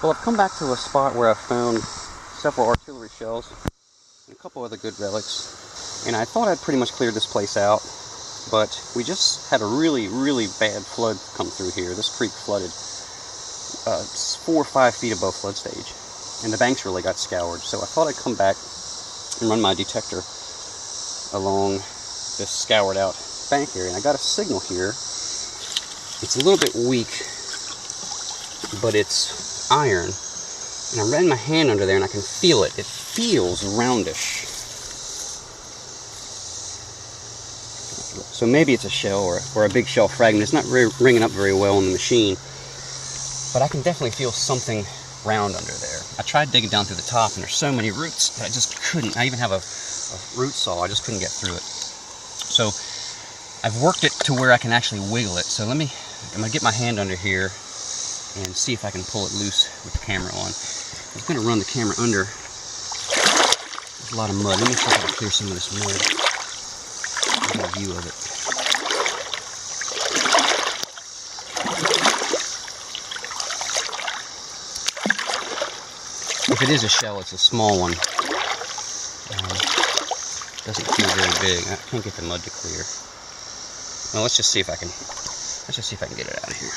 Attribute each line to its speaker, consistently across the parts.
Speaker 1: Well, I've come back to a spot where I've found several artillery shells and a couple other good relics. And I thought I'd pretty much cleared this place out, but we just had a really, really bad flood come through here. This creek flooded 4 or 5 feet above flood stage, and the banks really got scoured. So I thought I'd come back and run my detector along this scoured out bank area. And I got a signal here. It's a little bit weak, but it's iron, and I ran my hand under there and I can feel it. It feels roundish. So maybe it's a shell or a big shell fragment. It's not ringing up very well in the machine, but I can definitely feel something round under there. I tried digging down through the top, and there's so many roots that I just couldn't. I even have a root saw. I just couldn't get through it. So I've worked it to where I can actually wiggle it. So I'm gonna get my hand under here and see if I can pull it loose with the camera on. I'm going to run the camera under. There's a lot of mud. Let me see if I can clear some of this mud. Get a view of it. If it is a shell, it's a small one. Doesn't feel very big. I can't get the mud to clear. Well, let's just see if I can get it out of here.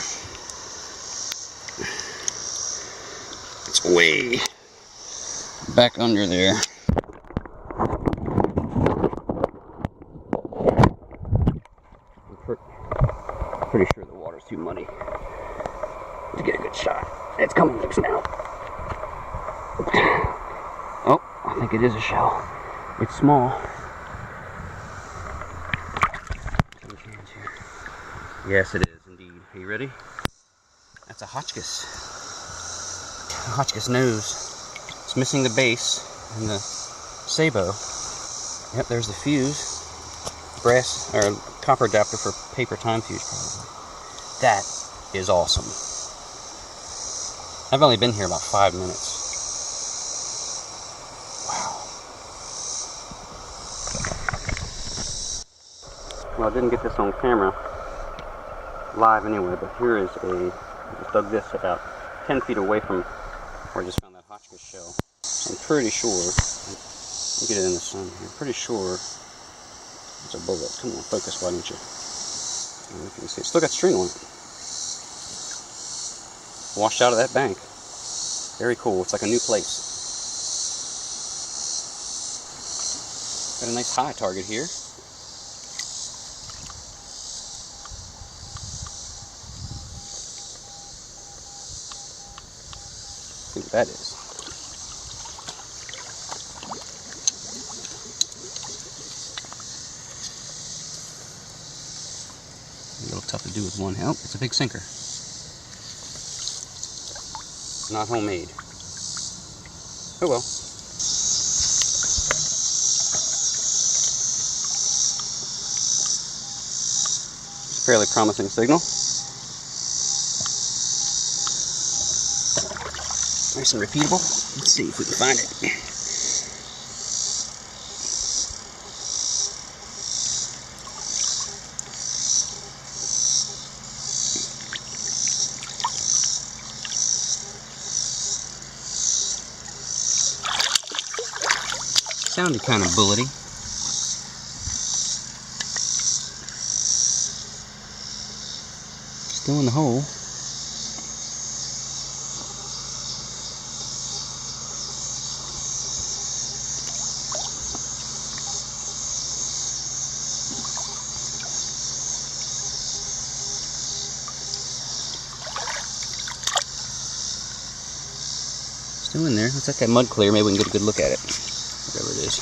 Speaker 1: It's way back under there. I'm pretty sure the water's too muddy to get a good shot. It's coming loose now. Oh, I think it is a shell. It's small. Yes, it is indeed. Are you ready? That's a Hotchkiss. A Hotchkiss nose. It's missing the base and the sabot. Yep, there's the fuse. Brass or copper adapter for paper time fuse, probably. That is awesome. I've only been here about 5 minutes. Wow. Well, I didn't get this on camera live anyway, but here is I just dug this about 10 feet away from where I just found that Hotchkiss shell. I'm pretty sure, I'll get it in the sun here, I'm pretty sure it's a bullet. Come on, focus, why don't you? You can see it's still got string on it. Washed out of that bank. Very cool, it's like a new place. Got a nice high target here. See what that is. A little tough to do with one help. It's a big sinker. Not homemade. Oh well. It's a fairly promising signal. Nice and repeatable. Let's see if we can find it. Sounded kind of bullety. Still in the hole. Still in there. Let's let that mud clear. Maybe we can get a good look at it. Whatever it is.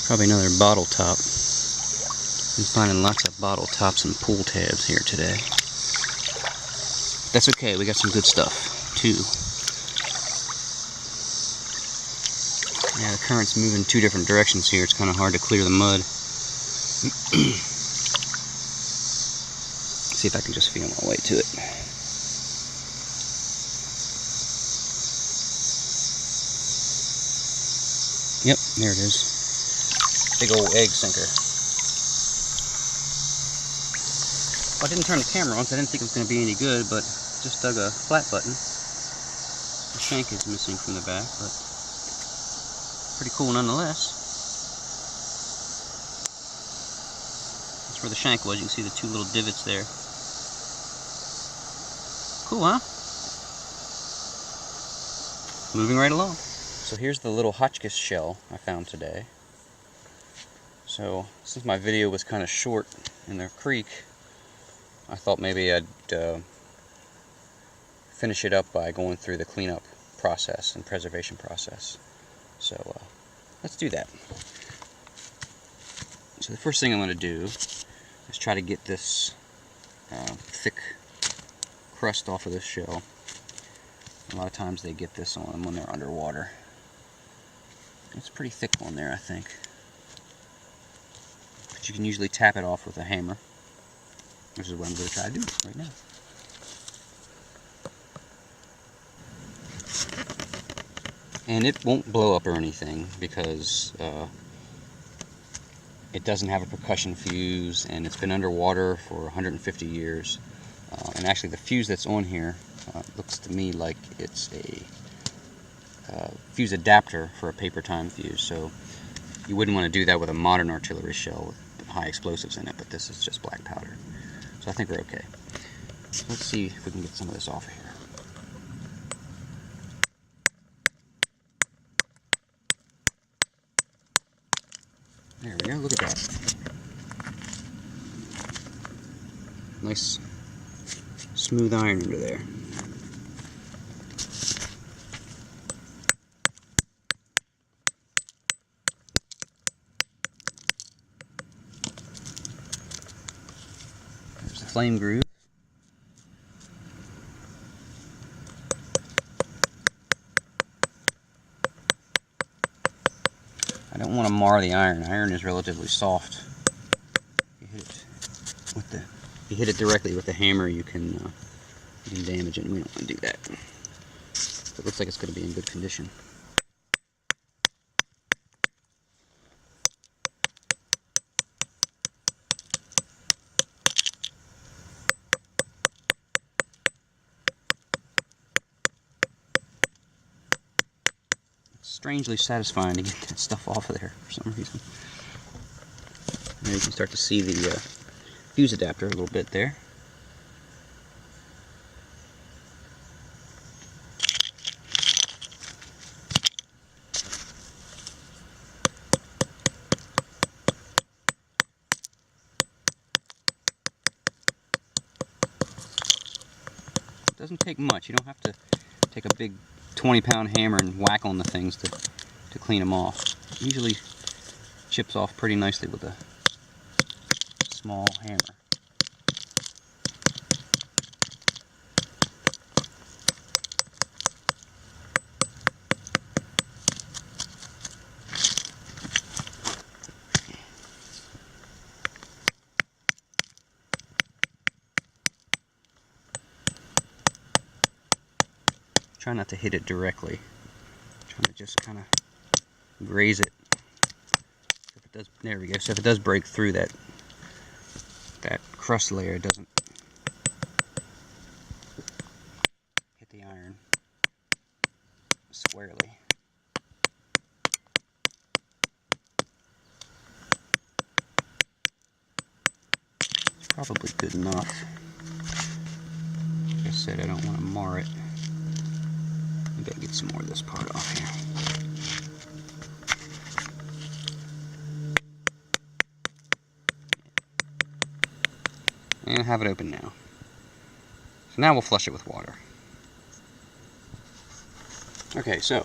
Speaker 1: Probably another bottle top. I'm finding lots of bottle tops and pull tabs here today. That's okay. We got some good stuff too. Yeah, the current's moving 2 different directions here. It's kind of hard to clear the mud. See if I can just feel my way to it. Yep, there it is. Big old egg sinker. I didn't turn the camera on because I didn't think it was going to be any good, but just dug a flat button. The shank is missing from the back, but pretty cool nonetheless. That's where the shank was. You can see the two little divots there. Cool, huh? Moving right along. So here's the little Hotchkiss shell I found today. So since my video was kind of short in the creek, I thought maybe I'd finish it up by going through the cleanup process and preservation process. So let's do that. So the first thing I'm going to do is try to get this thick crust off of this shell. A lot of times they get this on them when they're underwater. It's pretty thick on there, I think. But you can usually tap it off with a hammer, which is what I'm going to try to do right now. And it won't blow up or anything because it doesn't have a percussion fuse, and it's been underwater for 150 years. And actually the fuse that's on here looks to me like it's a fuse adapter for a paper time fuse. So you wouldn't want to do that with a modern artillery shell with high explosives in it, but this is just black powder. So I think we're okay. So let's see if we can get some of this off of here. There we go, look at that. Nice smooth iron under there. There's the flame groove. I don't want to mar the iron. Iron is relatively soft. If you hit it directly with the hammer, you can damage it, and we don't want to do that. But it looks like it's going to be in good condition. It's strangely satisfying to get that stuff off of there for some reason. Now you can start to see the fuse adapter a little bit there. It doesn't take much. You don't have to take a big 20-pound hammer and whack on the things to clean them off. It usually chips off pretty nicely with a small hammer. Try not to hit it directly. Try to just kind of graze it. If it does, there we go. So if it does break through that crust layer, it doesn't hit the iron squarely. It's probably good enough. Like I said, I don't want to mar it. Maybe I'll get some more of this part off here. And have it open now. So now we'll flush it with water. Okay, so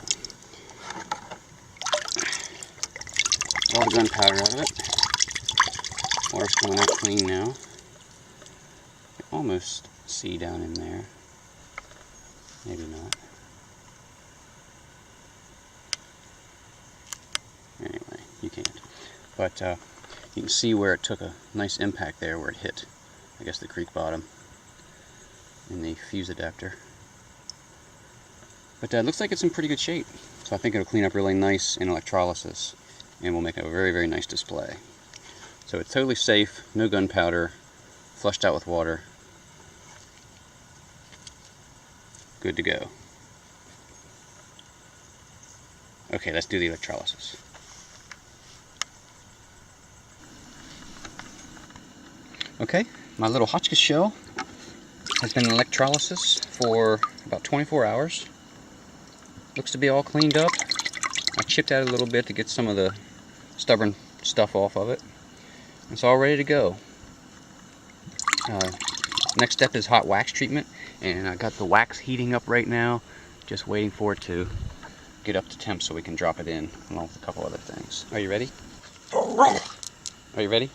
Speaker 1: all the gunpowder out of it. Water's coming out clean now. You can almost see down in there. Maybe not. Anyway, you can't. But you can see where it took a nice impact there, where it hit, I guess, the creek bottom in the fuse adapter. But it looks like it's in pretty good shape. So I think it'll clean up really nice in electrolysis and will make a very, very nice display. So it's totally safe, no gunpowder, flushed out with water. Good to go. Okay, let's do the electrolysis. Okay, my little Hotchkiss shell has been in electrolysis for about 24 hours. Looks to be all cleaned up. I chipped out a little bit to get some of the stubborn stuff off of it. It's all ready to go. Next step is hot wax treatment, and I got the wax heating up right now, just waiting for it to get up to temp so we can drop it in, along with a couple other things. Are you ready? Are you ready?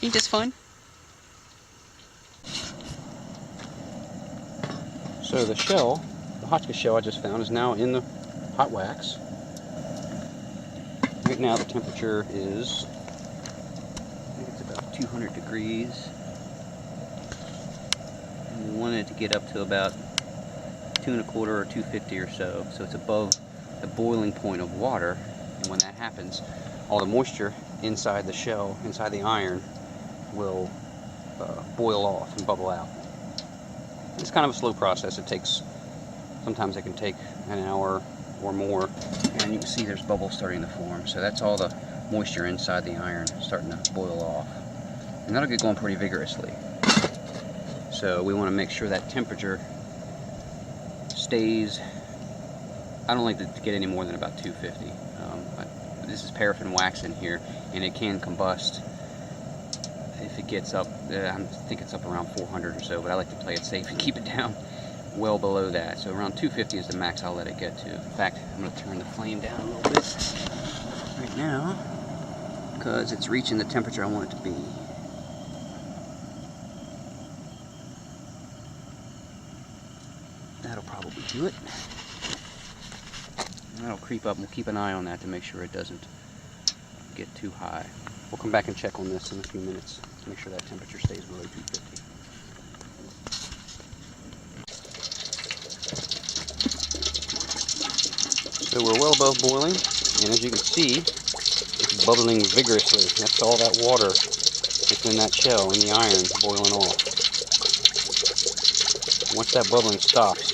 Speaker 1: Ain't this fun? So the shell, the Hotchkiss shell I just found, is now in the hot wax. Right now the temperature is, I think it's about 200 degrees. And we want it to get up to about 225 or 250 or so. So it's above the boiling point of water. And when that happens, all the moisture inside the shell, inside the iron, will boil off and bubble out. It's kind of a slow process. Sometimes it can take an hour or more, and you can see there's bubbles starting to form. So that's all the moisture inside the iron starting to boil off, and that'll get going pretty vigorously. So we want to make sure that temperature stays. I don't like it to get any more than about 250. This is paraffin wax in here, and it can combust if it gets up. I think it's up around 400 or so, but I like to play it safe and keep it down well below that. So around 250 is the max I'll let it get to. In fact, I'm going to turn the flame down a little bit right now because it's reaching the temperature I want it to be. That'll probably do it. And that'll creep up, and we'll keep an eye on that to make sure it doesn't get too high. We'll come back and check on this in a few minutes to make sure that temperature stays below 250. So we're well above boiling, and as you can see, it's bubbling vigorously. That's all that water that's in that shell, in the iron, boiling off. Once that bubbling stops,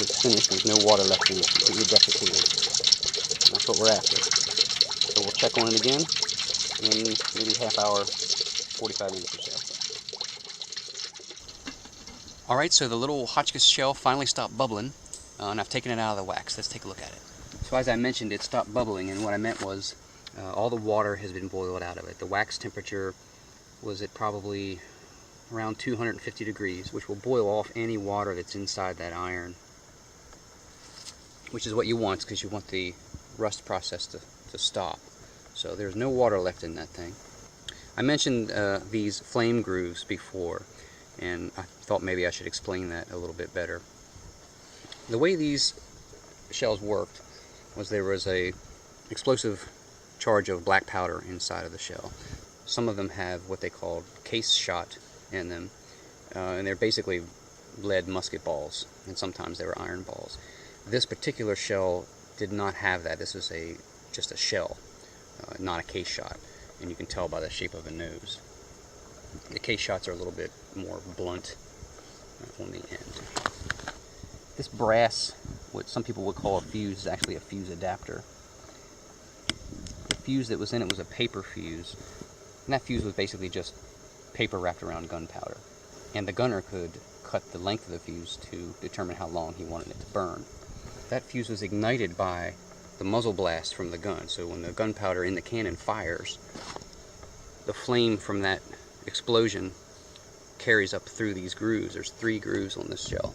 Speaker 1: it's finished. There's no water left in it. It's completely desiccated. And that's what we're after. So we'll check on it again in maybe half hour, 45 minutes or so. Alright, so the little Hotchkiss shell finally stopped bubbling, and I've taken it out of the wax. Let's take a look at it. So as I mentioned, it stopped bubbling, and what I meant was all the water has been boiled out of it. The wax temperature was at probably around 250 degrees, which will boil off any water that's inside that iron, which is what you want, because you want the rust process to stop. So there's no water left in that thing. I mentioned these flame grooves before, and I thought maybe I should explain that a little bit better. The way these shells worked was there was a explosive charge of black powder inside of the shell. Some of them have what they call case shot in them, and they're basically lead musket balls, and sometimes they were iron balls. This particular shell did not have that. This is just a shell, not a case shot, and you can tell by the shape of the nose. The case shots are a little bit more blunt on the end. This brass, what some people would call a fuse, is actually a fuse adapter. The fuse that was in it was a paper fuse, and that fuse was basically just paper wrapped around gunpowder. And the gunner could cut the length of the fuse to determine how long he wanted it to burn. That fuse was ignited by the muzzle blast from the gun. So when the gunpowder in the cannon fires, the flame from that explosion carries up through these grooves. There's 3 grooves on this shell.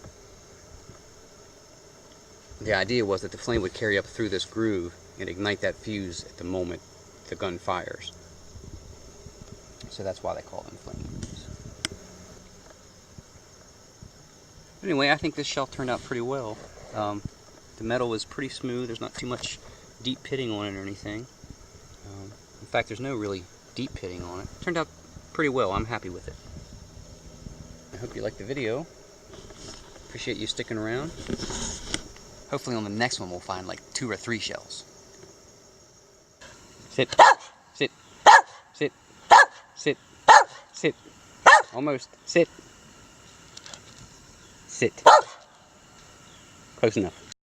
Speaker 1: The idea was that the flame would carry up through this groove and ignite that fuse at the moment the gun fires. So that's why they call them flame grooves. Anyway, I think this shell turned out pretty well. The metal was pretty smooth. There's not too much deep pitting on it or anything. In fact, there's no really deep pitting on it. Turned out pretty well. I'm happy with it. I hope you liked the video. Appreciate you sticking around. Hopefully on the next one we'll find like 2 or 3 shells. Sit. Sit. Sit. Sit. Sit. Almost. Sit. Sit. Close enough.